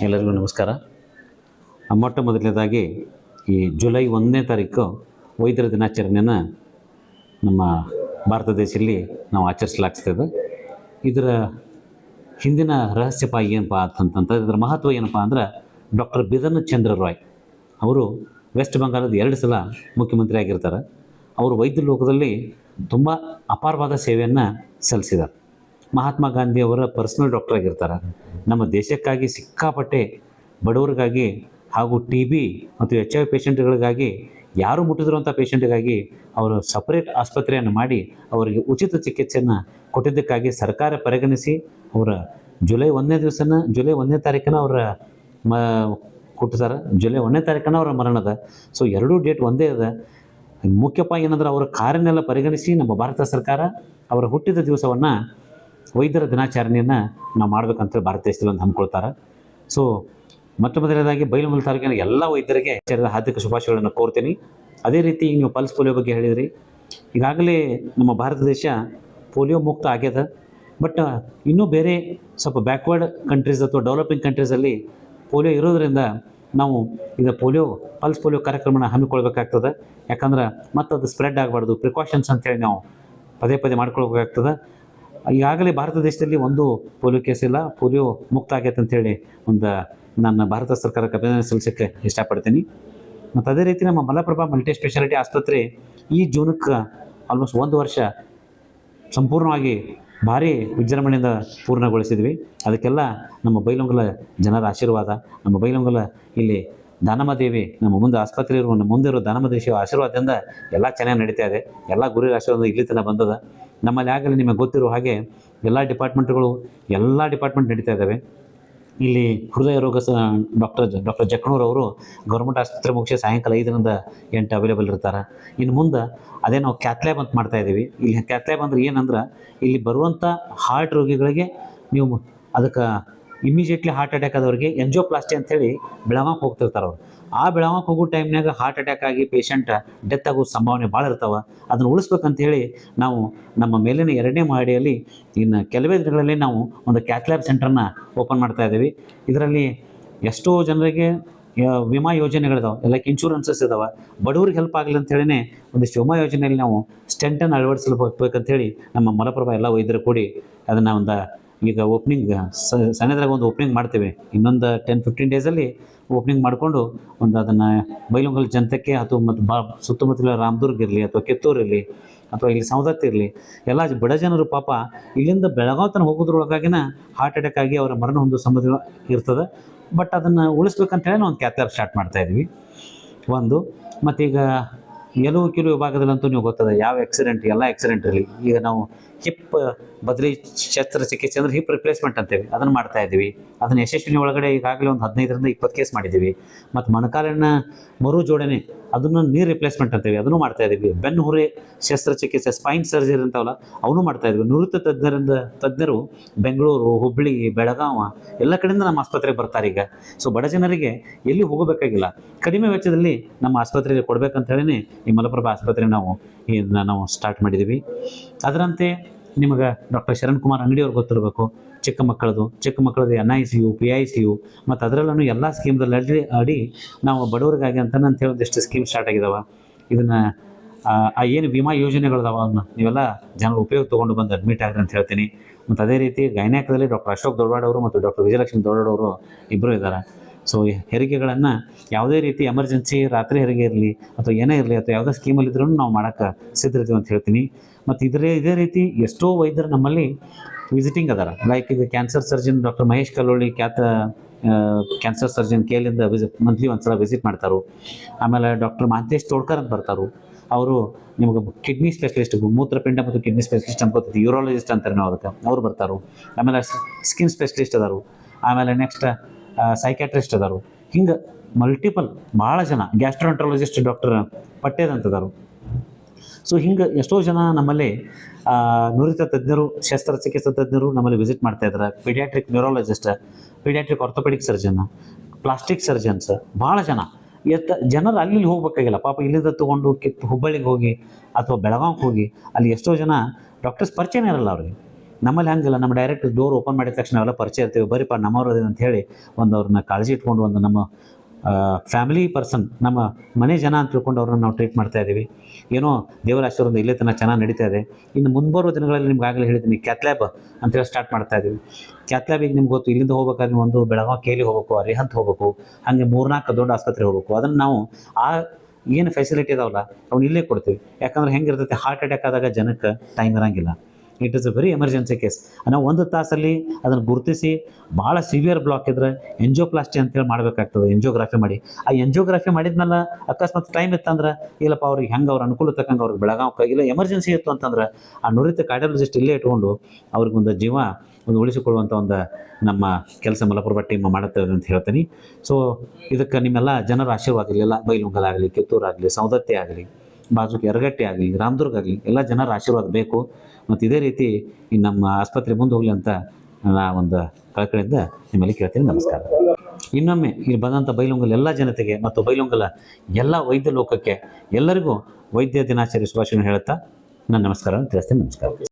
ಎಲ್ಲರಿಗೂ ನಮಸ್ಕಾರ. ಮೊಟ್ಟ ಮೊದಲನೇದಾಗಿ ಈ ಜುಲೈ 1ನೇ ತಾರೀಕು ವೈದ್ಯರ ದಿನಾಚರಣೆಯನ್ನು ನಮ್ಮ ಭಾರತ ದೇಶದಲ್ಲಿ ನಾವು ಆಚರಿಸಲಾಗ್ತದೆ. ಇದರ ಹಿಂದಿನ ರಹಸ್ಯಪ ಏನಪ್ಪ ಅಂತಂತಂದ್ರೆ, ಇದರ ಮಹತ್ವ ಏನಪ್ಪ ಅಂದ್ರೆ, ಡಾಕ್ಟರ್ ಬಿಧನ್ ಚಂದ್ರ ರಾಯ್ ಅವರು ವೆಸ್ಟ್ ಬೆಂಗಾಲದ 2 ಸಲ ಮುಖ್ಯಮಂತ್ರಿ ಆಗಿರ್ತಾರೆ. ಅವರು ವೈದ್ಯ ಲೋಕದಲ್ಲಿ ತುಂಬ ಅಪಾರವಾದ ಸೇವೆಯನ್ನು ಸಲ್ಲಿಸಿದ್ದಾರೆ. ಮಹಾತ್ಮ ಗಾಂಧಿಯವರ ಪರ್ಸನಲ್ ಡಾಕ್ಟರ್ ಆಗಿರ್ತಾರೆ. ನಮ್ಮ ದೇಶಕ್ಕಾಗಿ ಸಿಕ್ಕಾಪಟ್ಟೆ ಬಡವರಿಗಾಗಿ ಹಾಗೂ TB ಮತ್ತು HIV ಪೇಷಂಟ್ಗಳಿಗಾಗಿ, ಯಾರು ಮುಟ್ಟಿದಿರುವಂಥ ಪೇಷಂಟ್ಗಾಗಿ ಅವರು ಸಪ್ರೇಟ್ ಆಸ್ಪತ್ರೆಯನ್ನು ಮಾಡಿ ಅವರಿಗೆ ಉಚಿತ ಚಿಕಿತ್ಸೆಯನ್ನು ಕೊಟ್ಟಿದ್ದಕ್ಕಾಗಿ ಸರ್ಕಾರ ಪರಿಗಣಿಸಿ ಅವರ ಜುಲೈ 1ನೇ ತಾರೀಕನ ಅವರ ಕೊಟ್ಟಿದ್ದಾರೆ. ಜುಲೈ 1ನೇ ತಾರೀಕನ ಅವರ ಮರಣದ. ಸೊ ಎರಡೂ ಡೇಟ್ ಒಂದೇ ಅದ. ಮುಖ್ಯಪ್ಪ ಏನಂದ್ರೆ, ಅವರ ಕಾರ್ಯನೆಲ್ಲ ಪರಿಗಣಿಸಿ ನಮ್ಮ ಭಾರತ ಸರ್ಕಾರ ಅವರ ಹುಟ್ಟಿದ ದಿವಸವನ್ನು ವೈದ್ಯರ ದಿನಾಚರಣೆಯನ್ನು ನಾವು ಮಾಡಬೇಕಂತ ಭಾರತ ದೇಶದಲ್ಲಿ ಒಂದು ಹಮ್ಮಿಕೊಳ್ತಾರೆ. ಸೊ ಮೊಟ್ಟ ಮೊದಲನೇದಾಗಿ ಬೈಲಹೊಂಗಲ ತಾಲೂಕಿನ ಎಲ್ಲ ವೈದ್ಯರಿಗೆ ಹಾರ್ದಿಕ ಶುಭಾಶಯಗಳನ್ನು ಕೋರ್ತೀನಿ. ಅದೇ ರೀತಿ ನೀವು ಪಲ್ಸ್ ಪೋಲಿಯೋ ಬಗ್ಗೆ ಹೇಳಿದ್ರಿ. ಈಗಾಗಲೇ ನಮ್ಮ ಭಾರತ ದೇಶ ಪೋಲಿಯೋ ಮುಕ್ತ ಆಗ್ಯದ. ಬಟ್ ಇನ್ನೂ ಬೇರೆ ಸ್ವಲ್ಪ ಬ್ಯಾಕ್ವರ್ಡ್ ಕಂಟ್ರೀಸ್ ಅಥವಾ ಡೆವಲಪಿಂಗ್ ಕಂಟ್ರೀಸಲ್ಲಿ ಪೋಲಿಯೋ ಇರೋದರಿಂದ ನಾವು ಈಗ ಪಲ್ಸ್ ಪೋಲಿಯೋ ಕಾರ್ಯಕ್ರಮನ ಹಮ್ಮಿಕೊಳ್ಬೇಕಾಗ್ತದೆ. ಯಾಕಂದ್ರೆ ಮತ್ತು ಅದು ಸ್ಪ್ರೆಡ್ ಆಗಬಾರ್ದು, ಪ್ರಿಕಾಷನ್ಸ್ ಅಂತೇಳಿ ನಾವು ಪದೇ ಪದೇ ಮಾಡ್ಕೊಳ್ಬೇಕಾಗ್ತದೆ. ಈಗಾಗಲೇ ಭಾರತ ದೇಶದಲ್ಲಿ ಒಂದು ಪೋಲಿಯೋ ಕೇಸ್ ಇಲ್ಲ, ಪೋಲಿಯೋ ಮುಕ್ತ ಆಗೈತೆ ಅಂತೇಳಿ ನನ್ನ ಭಾರತ ಸರ್ಕಾರಕ್ಕೆ ಅಭಿನಂದನೆ ಸಲ್ಲಿಸೋಕ್ಕೆ ಇಷ್ಟಪಡ್ತೀನಿ. ಮತ್ತು ಅದೇ ರೀತಿ ನಮ್ಮ ಮಲಪ್ರಭಾ ಮಲ್ಟಿ ಸ್ಪೆಷಾಲಿಟಿ ಆಸ್ಪತ್ರೆ ಈ ಜೂನಕ್ಕೆ ಆಲ್ಮೋಸ್ಟ್ 1 ವರ್ಷ ಸಂಪೂರ್ಣವಾಗಿ ಭಾರಿ ವಿಜೃಂಭಣೆಯಿಂದ ಪೂರ್ಣಗೊಳಿಸಿದ್ವಿ. ಅದಕ್ಕೆಲ್ಲ ನಮ್ಮ ಬೈಲಹೊಂಗಲ ಜನರ ಆಶೀರ್ವಾದ, ನಮ್ಮ ಬೈಲಹೊಂಗಲ ಇಲ್ಲಿ ದಾನಮ್ಮದೇವಿ ನಮ್ಮ ಮುಂದೆ ಇರೋ ದಾನಮ್ಮದೇವಿ ಆಶೀರ್ವಾದದಿಂದ ಎಲ್ಲ ಚೆನ್ನಾಗಿ ನಡೀತಾ ಇದೆ. ಎಲ್ಲ ಗುರಿ ಆಶೀರ್ವಾದ ಇಲ್ಲಿ ತನಕ ಬಂದದ. ನಮ್ಮಲ್ಲಿ ಆಗಲಿ ನಿಮಗೆ ಗೊತ್ತಿರೋ ಹಾಗೆ ಎಲ್ಲ ಡಿಪಾರ್ಟ್ಮೆಂಟ್ ನಡೀತಾ ಇದ್ದಾವೆ. ಇಲ್ಲಿ ಹೃದಯ ರೋಗ ಡಾಕ್ಟರ್ ಜಕ್ಕಣೂರ್ ಅವರು ಗೌರ್ಮೆಂಟ್ ಆಸ್ಪತ್ರೆ ಮುಗಿಸಿ ಸಾಯಂಕಾಲ 5ರಿಂದ 8 ಅವೈಲೇಬಲ್ ಇರ್ತಾರೆ. ಇನ್ನು ಮುಂದೆ ಅದೇ ನಾವು ಕ್ಯಾಥ್ಲ್ಯಾಬ್ ಅಂತ ಮಾಡ್ತಾ ಇದ್ದೀವಿ. ಇಲ್ಲಿ ಕ್ಯಾಥ್ಲ್ಯಾಬ್ ಅಂದ್ರೆ ಏನಂದ್ರೆ, ಇಲ್ಲಿ ಬರುವಂಥ ಹಾರ್ಟ್ ರೋಗಿಗಳಿಗೆ ನೀವು ಅದಕ್ಕೆ ಇಮಿಡಿಯೇಟ್ಲಿ ಹಾರ್ಟ್ ಅಟ್ಯಾಕ್ ಆದವ್ರಿಗೆ ಎಂಜಿಯೋಪ್ಲಾಸ್ಟಿ ಅಂಥೇಳಿ ಬೆಳಗಾವಿಗೆ ಹೋಗ್ತಿರ್ತಾರೆ. ಅವರು ಆ ಬೆಳಗಾವಿಗೆ ಹೋಗೋ ಟೈಮ್ನಾಗ ಹಾರ್ಟ್ ಅಟ್ಯಾಕ್ ಆಗಿ ಪೇಷಂಟ್ ಡೆತ್ ಆಗೋ ಸಂಭಾವನೆ ಭಾಳ ಇರ್ತಾವೆ. ಅದನ್ನು ಉಳಿಸ್ಬೇಕಂತೇಳಿ ನಾವು ನಮ್ಮ ಮೇಲಿನ 2ನೇ ಮಹಡಿಯಲ್ಲಿ ಇನ್ನು ಕೆಲವೇ ದಿನಗಳಲ್ಲಿ ನಾವು ಒಂದು ಕ್ಯಾಥ್ಲ್ಯಾಬ್ ಸೆಂಟರ್ನ ಓಪನ್ ಮಾಡ್ತಾ ಇದ್ದೀವಿ. ಇದರಲ್ಲಿ ಎಷ್ಟೋ ಜನರಿಗೆ ವಿಮಾ ಯೋಜನೆಗಳಿದಾವೆ, ಲೈಕ್ ಇನ್ಶೂರೆನ್ಸಸ್ ಇದಾವೆ. ಬಡವ್ರಿಗೆ ಹೆಲ್ಪ್ ಆಗಲಿ ಅಂತೇಳಿನೇ ಒಂದಿಷ್ಟು ವಿಮಾ ಯೋಜನೆಯಲ್ಲಿ ನಾವು ಸ್ಟೆಂಟನ್ನು ಅಳವಡಿಸಬೇಕಂತೇಳಿ ನಮ್ಮ ಮಲಪ್ರಭಾ ಎಲ್ಲ ವೈದ್ಯರು ಕೂಡಿ ಅದನ್ನು ಈಗ ಓಪನಿಂಗ್ ಸಣ್ಣದ್ರಾಗ ಒಂದು ಓಪನಿಂಗ್ ಮಾಡ್ತೀವಿ. ಇನ್ನೊಂದು 10-15 ಡೇಸಲ್ಲಿ ಓಪನಿಂಗ್ ಮಾಡಿಕೊಂಡು ಅದನ್ನು ಬೈಲಹೊಂಗಲ ಜನತೆಗೆ ಅಥವಾ ಮತ್ತು ಸುತ್ತಮುತ್ತಲ ರಾಮದುರ್ಗ ಇರಲಿ ಅಥವಾ ಕಿತ್ತೂರು ಇರಲಿ ಅಥವಾ ಇಲ್ಲಿ ಸವದತ್ತಿ ಇರಲಿ, ಎಲ್ಲ ಬಡ ಜನರು ಪಾಪ ಇಲ್ಲಿಂದ ಬೆಳಗಾವಿ ತನಕ ಹೋಗೋದ್ರೊಳಗಾಗಿನ ಹಾರ್ಟ್ ಅಟ್ಯಾಕ್ ಆಗಿ ಅವರ ಮರಣ ಹೊಂದೋ ಸಂಬಂಧ ಇರ್ತದೆ. ಬಟ್ ಅದನ್ನು ಉಳಿಸ್ಬೇಕಂತೇಳಿ ನಾವು ಒಂದು ಕ್ಯಾಥ್ಲ್ಯಾಬ್ ಸ್ಟಾರ್ಟ್ ಮಾಡ್ತಾಯಿದ್ವಿ. ಮತ್ತೀಗ ಕೆಲವು ವಿಭಾಗದಲ್ಲಂತೂ ನೀವು ಗೊತ್ತದ, ಯಾವ ಎಲ್ಲ ಆಕ್ಸಿಡೆಂಟ್ ಇರಲಿ. ಈಗ ನಾವು ಹಿಪ್ ಬದಲಿ ಶಸ್ತ್ರಚಿಕಿತ್ಸೆ ಅಂದರೆ ಹಿಪ್ ರಿಪ್ಲೇಸ್ಮೆಂಟ್ ಅಂತೇವೆ, ಅದನ್ನು ಮಾಡ್ತಾ ಇದ್ದೀವಿ. ಅದನ್ನು ಯಶಸ್ವಿನಿ ಒಳಗಡೆ ಈಗಾಗಲೇ ಒಂದು 15ರಿಂದ 20 ಕೇಸ್ ಮಾಡಿದ್ದೀವಿ. ಮತ್ತು ಮೊಣಕಾಲಿನ ಮರು ಜೋಡಣೆ, ಅದನ್ನು ನೀರು ರಿಪ್ಲೇಸ್ಮೆಂಟ್ ಅಂತೇವೆ, ಅದನ್ನು ಮಾಡ್ತಾ ಇದ್ದೀವಿ. ಬೆನ್ನು ಹುರಿ ಶಸ್ತ್ರಚಿಕಿತ್ಸೆ, ಸ್ಪೈನ್ ಸರ್ಜರಿ ಅಂತವಲ್ಲ, ಅವನು ಮಾಡ್ತಾ ಇದ್ವಿ. ನಿವೃತ್ತ ತಜ್ಞರು ಬೆಂಗಳೂರು, ಹುಬ್ಬಳ್ಳಿ, ಬೆಳಗಾವಿ ಎಲ್ಲ ಕಡೆಯಿಂದ ನಮ್ಮ ಆಸ್ಪತ್ರೆಗೆ ಬರ್ತಾರೆ ಈಗ. ಸೊ ಬಡ ಜನರಿಗೆ ಎಲ್ಲಿ ಹೋಗಬೇಕಾಗಿಲ್ಲ, ಕಡಿಮೆ ವೆಚ್ಚದಲ್ಲಿ ನಮ್ಮ ಆಸ್ಪತ್ರೆಗೆ ಕೊಡಬೇಕಂತ ಹೇಳಿನೇ ಈ ಮಲಪ್ರಭಾ ಆಸ್ಪತ್ರೆ ನಾವು ಸ್ಟಾರ್ಟ್ ಮಾಡಿದ್ದೀವಿ. ಅದರಂತೆ ನಿಮಗೆ ಡಾಕ್ಟರ್ ಶರಣ್ ಕುಮಾರ್ ಅಂಗಡಿ ಅವ್ರು ಗೊತ್ತಿರಬೇಕು. ಚಿಕ್ಕ ಮಕ್ಕಳದು NICU, PICU ಮತ್ತು ಅದರಲ್ಲೂ ಎಲ್ಲ ಸ್ಕೀಮ್ದಲ್ಲಿ ಅಡಿ ನಾವು ಬಡವರಿಗಾಗಿ ಅಂತೇಳಿ ಒಂದಿಷ್ಟು ಸ್ಕೀಮ್ ಸ್ಟಾರ್ಟ್ ಆಗಿದ್ದಾವೆ. ಇದನ್ನು ಏನು ವಿಮಾ ಯೋಜನೆಗಳಿದಾವೆ ಅವನ್ನ ನೀವೆಲ್ಲ ಜನರು ಉಪಯೋಗ ತೊಗೊಂಡು ಬಂದು ಅಡ್ಮಿಟ್ ಆಗ್ರಿ ಅಂತ ಹೇಳ್ತೀನಿ. ಮತ್ತು ಅದೇ ರೀತಿ ಗೈನ್ಯಾಕದಲ್ಲಿ ಡಾಕ್ಟರ್ ಅಶೋಕ್ ದೊಡ್ವಾಡ್ ಅವರು ಮತ್ತು ಡಾಕ್ಟರ್ ವಿಜಯಲಕ್ಷ್ಮಿ ದೊಡ್ವಾಡ್ ಅವರು ಇಬ್ಬರು ಇದ್ದಾರೆ. ಸೊ ಹೆರಿಗೆಗಳನ್ನು ಯಾವುದೇ ರೀತಿ ಎಮರ್ಜೆನ್ಸಿ, ರಾತ್ರಿ ಹೆರಿಗೆ ಇರಲಿ ಅಥವಾ ಏನೇ ಇರಲಿ ಅಥವಾ ಯಾವುದೇ ಸ್ಕೀಮಲ್ಲಿದ್ರೂ ನಾವು ಮಾಡೋಕ್ಕೆ ಸಿದ್ಧರಿದ್ದೀವಿ ಅಂತ ಹೇಳ್ತೀನಿ. ಮತ್ತು ಇದೇ ರೀತಿ ಎಷ್ಟೋ ವೈದ್ಯರು ನಮ್ಮಲ್ಲಿ ವಿಸಿಟಿಂಗ್ ಅದಾರ. ಲೈಕ್ ಈಗ cancer surgeon doctor Mahesh Kalloli cancer surgeon ಕೇಲಿಂದ ಮಂತ್ಲಿ ಒಂದ್ಸಲ ವಿಸಿಟ್ ಮಾಡ್ತಾರೆ. ಆಮೇಲೆ ಡಾಕ್ಟರ್ ಮಹಂತೇಶ್ ತೋಡ್ಕರ್ ಅಂತ ಬರ್ತಾರೆ. ಅವರು ನಿಮಗೆ ಕಿಡ್ನಿ ಸ್ಪೆಷಲಿಸ್ಟ್, ಮೂತ್ರಪಿಂಡ ಮತ್ತು ಕಿಡ್ನಿ ಸ್ಪೆಷಲಿಸ್ಟ್ ಅನ್ಕೋತೀವಿ, ಯೂರಾಲಜಿಸ್ಟ್ ಅಂತಾರೆ ನಾವು ಅದಕ್ಕೆ, ಅವ್ರು ಬರ್ತಾರೆ. ಆಮೇಲೆ ಸ್ಕಿನ್ ಸ್ಪೆಷಲಿಸ್ಟ್ ಅದಾರು. ಆಮೇಲೆ ನೆಕ್ಸ್ಟ್ ಸೈಕ್ಯಾಟ್ರಿಸ್ಟ್ ಅದಾರು. ಹಿಂಗೆ ಮಲ್ಟಿಪಲ್ ಭಾಳ ಜನ, ಗ್ಯಾಸ್ಟ್ರೋಎಂಟ್ರಾಲಜಿಸ್ಟ್ ಡಾಕ್ಟರ್ ಪಟ್ಟೇದ್ ಅಂತದಾರು. ಸೊ ಹಿಂಗೆ ಎಷ್ಟೋ ಜನ ನಮ್ಮಲ್ಲಿ ನುರಿತ ತಜ್ಞರು, ಶಸ್ತ್ರಚಿಕಿತ್ಸಾ ತಜ್ಞರು ನಮ್ಮಲ್ಲಿ ವಿಸಿಟ್ ಮಾಡ್ತಾ ಇದ್ದಾರೆ. Paediatric neurologist, paediatric orthopaedic surgeon, plastic surgeons, ಭಾಳ ಜನರು ಅಲ್ಲಿ ಹೋಗ್ಬೇಕಾಗಿಲ್ಲ ಪಾಪ. ಇಲ್ಲಿಂದ ತೊಗೊಂಡು ಹುಬ್ಬಳ್ಳಿಗೆ ಹೋಗಿ ಅಥವಾ ಬೆಳಗಾವಿಗೆ ಹೋಗಿ ಅಲ್ಲಿ ಎಷ್ಟೋ ಜನ ಡಾಕ್ಟರ್ಸ್ ಪರಿಚಯನೇ ಇರಲ್ಲ ಅವ್ರಿಗೆ. ನಮ್ಮಲ್ಲಿ ಹಂಗಿಲ್ಲ. ನಮ್ಮ ಡೈರೆಕ್ಟ್ ಡೋರ್ ಓಪನ್ ಮಾಡಿದ ತಕ್ಷಣ ನಾವೆಲ್ಲ ಪರಿಚಯ ಇರ್ತೀವಿ, ಬರೀಪ್ಪ ನಮ್ಮವ್ರದ್ದು ಅಂತ ಹೇಳಿ ಒಂದು ಅವ್ರನ್ನ ಕಾಳಜಿ ಇಟ್ಕೊಂಡು ಒಂದು ನಮ್ಮ ಫ್ಯಾಮಿಲಿ ಪರ್ಸನ್, ನಮ್ಮ ಮನೆ ಜನ ಅಂತ ತಿಳ್ಕೊಂಡು ಅವ್ರನ್ನ ನಾವು ಟ್ರೀಟ್ ಮಾಡ್ತಾ ಇದ್ದೀವಿ. ಏನೋ ದೇವರ ಆಶೀರ್ವಾದ ಇಲ್ಲೇ ತನಕ ಚೆನ್ನಾಗಿ ನಡೀತಾ ಇದೆ. ಇನ್ನು ಮುಂಬರುವ ದಿನಗಳಲ್ಲಿ ನಿಮ್ಗೆ ಆಗಲೇ ಹೇಳಿದ್ದೀನಿ, ಕ್ಯಾಥ್ಲ್ಯಾಬ್ ಅಂತೇಳಿ ಸ್ಟಾರ್ಟ್ ಮಾಡ್ತಾ ಇದ್ದೀವಿ. ಕ್ಯಾಥ್ಲ್ಯಾಬಿಗೆ ನಿಮ್ಗೆ ಗೊತ್ತು, ಇಲ್ಲಿಂದ ಹೋಗ್ಬೇಕಾದ್ರೆ ಒಂದು ಬೆಳಗಾವಿ ಕೇಲಿ ಹೋಗಬೇಕು, ಅರಿಹಂತ್ ಹೋಗಬೇಕು, ಹಾಗೆ 3-4 ದೊಡ್ಡ ಆಸ್ಪತ್ರೆ ಹೋಗಬೇಕು. ಅದನ್ನು ನಾವು ಆ ಏನು ಫೆಸಿಲಿಟಿ ಇದಾವಲ್ಲ ಅವ್ನು ಇಲ್ಲೇ ಕೊಡ್ತೀವಿ. ಯಾಕಂದ್ರೆ ಹೆಂಗಿರ್ತೈತೆ, ಹಾರ್ಟ್ ಅಟ್ಯಾಕ್ ಆದಾಗ ಜನಕ್ಕೆ ಟೈಮ್ ಇರೋಂಗಿಲ್ಲ. It is a very emergency case. ನಾವು 1 ತಾಸಲ್ಲಿ ಅದನ್ನು ಗುರುತಿಸಿ ಭಾಳ ಸಿವಿಯರ್ ಬ್ಲಾಕ್ ಇದ್ದರೆ ಎಂಜಿಯೋಪ್ಲಾಸ್ಟಿ ಅಂತೇಳಿ ಮಾಡಬೇಕಾಗ್ತದೆ, ಎಂಜಿಯೋಗ್ರಫಿ ಮಾಡಿ. ಆ ಎಂಜಿಯೋಗ್ರಫಿ ಮಾಡಿದ್ಮೇಲೆ ಅಕಸ್ಮಾತ್ ಟೈಮ್ ಇತ್ತಂದ್ರೆ ಇಲ್ಲಪ್ಪ ಅವ್ರಿಗೆ ಹೆಂಗೆ ಅವ್ರ ಅನುಕೂಲ ತಕ್ಕಂಗೆ ಅವ್ರಿಗೆ ಬೆಳಗಾವಿ ಇಲ್ಲ ಎಮರ್ಜೆನ್ಸಿ ಇತ್ತು ಅಂತಂದ್ರೆ ಆ ನುರಿತ ಕಾರ್ಡಿಯಾಲಜಿಸ್ಟ್ ಇಲ್ಲೇ ಇಟ್ಕೊಂಡು ಅವ್ರಿಗೊಂದು ಜೀವ ಒಂದು ಉಳಿಸಿಕೊಳ್ಳುವಂಥ ಒಂದು ನಮ್ಮ ಕೆಲಸ ಮಲಪ್ರಭಾ ಟೀಮ್ ಮಾಡುತ್ತೇವೆ ಅಂತ ಹೇಳ್ತೀನಿ. ಸೊ ಇದಕ್ಕೆ ನಿಮ್ಮೆಲ್ಲ ಜನರ ಆಶೀರ್ವಾದ ಇರಲಿಲ್ಲ. ಬೈಲುಂಗಲ್ ಆಗಲಿ, ಕಿತ್ತೂರಾಗಲಿ, ಸೌದತ್ತಿ ಆಗಲಿ, ಬಾಜುಕ್ ಯರಗಟ್ಟಿ ಆಗಲಿ, ರಾಮದುರ್ಗ ಆಗಲಿ, ಎಲ್ಲ ಜನರ ಆಶೀರ್ವಾದ ಬೇಕು. ಮತ್ತು ಇದೇ ರೀತಿ ಈ ನಮ್ಮ ಆಸ್ಪತ್ರೆ ಮುಂದೆ ಹೋಗಲಿ ಅಂತ ನಾ ಒಂದು ಕಳಕಳಿಯಿಂದ ನಿಮ್ಮಲ್ಲಿ ಕೇಳ್ತೀನಿ. ನಮಸ್ಕಾರ. ಇನ್ನೊಮ್ಮೆ ಇಲ್ಲಿ ಬಂದಂಥ ಬೈಲುಂಗಲ್ ಎಲ್ಲ ಜನತೆಗೆ ಮತ್ತು ಬೈಲುಂಗಲ ಎಲ್ಲ ವೈದ್ಯ ಲೋಕಕ್ಕೆ ಎಲ್ಲರಿಗೂ ವೈದ್ಯ ದಿನಾಚರಣೆ ಶುಭಾಶಯ ಹೇಳುತ್ತಾ ನಾನು ನಮಸ್ಕಾರ ತಿಳಿಸ್ತೀನಿ. ನಮಸ್ಕಾರ.